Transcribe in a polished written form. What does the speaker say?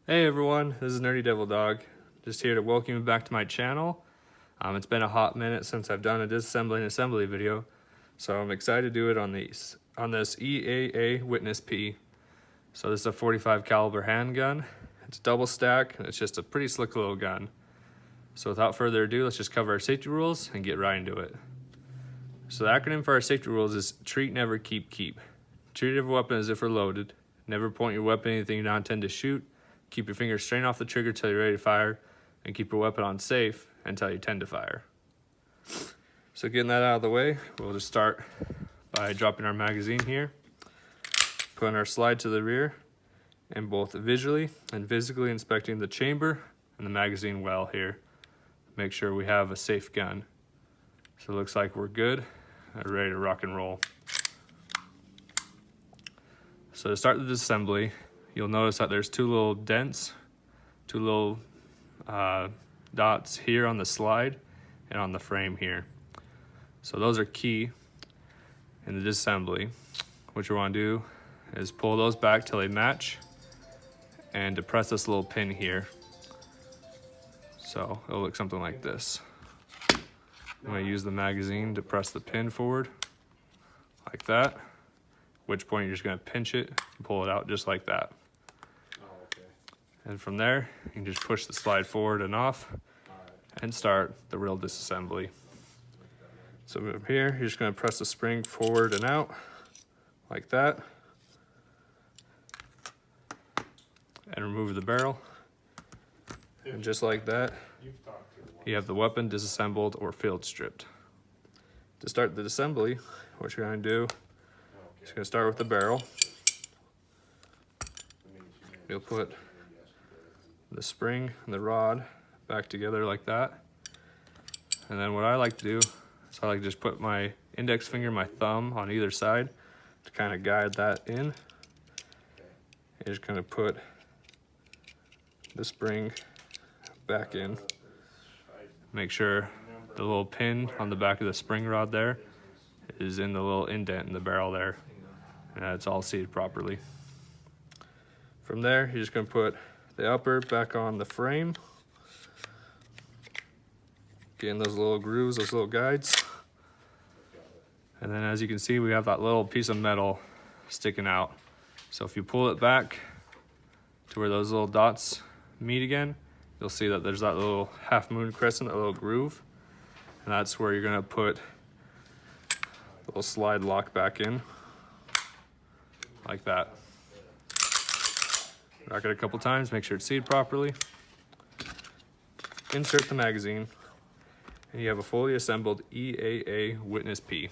Hey everyone, this is Nerdy Devil Dog. Just here to welcome you back to my channel. It's been a hot minute since I've done a disassembly and assembly video, so I'm excited to do it on this EAA Witness P. So this is a 45 caliber handgun. It's a double stack and it's just a pretty slick little gun. So without further ado, let's just cover our safety rules and get right into it. So the acronym for our safety rules is treat, never, keep, keep. Treat your weapon as if we're loaded. Never point your weapon at anything you don't intend to shoot. Keep your fingers straight off the trigger till you're ready to fire, and keep your weapon on safe until you tend to fire. So getting that out of the way, we'll just start by dropping our magazine here, putting our slide to the rear, and both visually and physically inspecting the chamber and the magazine well here. Make sure we have a safe gun. So it looks like we're good and ready to rock and roll. So to start the disassembly, you'll notice that there's two little dents, two little dots here on the slide and on the frame here. So those are key in the disassembly. What you want to do is pull those back till they match and depress this little pin here. So it'll look something like this. I'm going to use the magazine to press the pin forward like that, at which point you're just going to pinch it and pull it out just like that. And from there, you can just push the slide forward and off and start the real disassembly. So from here, you're just going to press the spring forward and out like that and remove the barrel. And just like that, you have the weapon disassembled or field stripped. To start the assembly, what you're going to do is going to start with the barrel. You'll put the spring and the rod back together like that. And then what I like to do is I like to just put my index finger and my thumb on either side to kind of guide that in. And just kind of put the spring back in. Make sure the little pin on the back of the spring rod there is in the little indent in the barrel there, and it's all seated properly. From there, you're just going to put the upper back on the frame, getting those little grooves, those little guides. And then as you can see, we have that little piece of metal sticking out. So if you pull it back to where those little dots meet again, you'll see that there's that little half moon crescent, that little groove. And that's where you're gonna put the little slide lock back in, like that. Rock it a couple times, make sure it's seated properly. Insert the magazine, and you have a fully assembled EAA Witness P.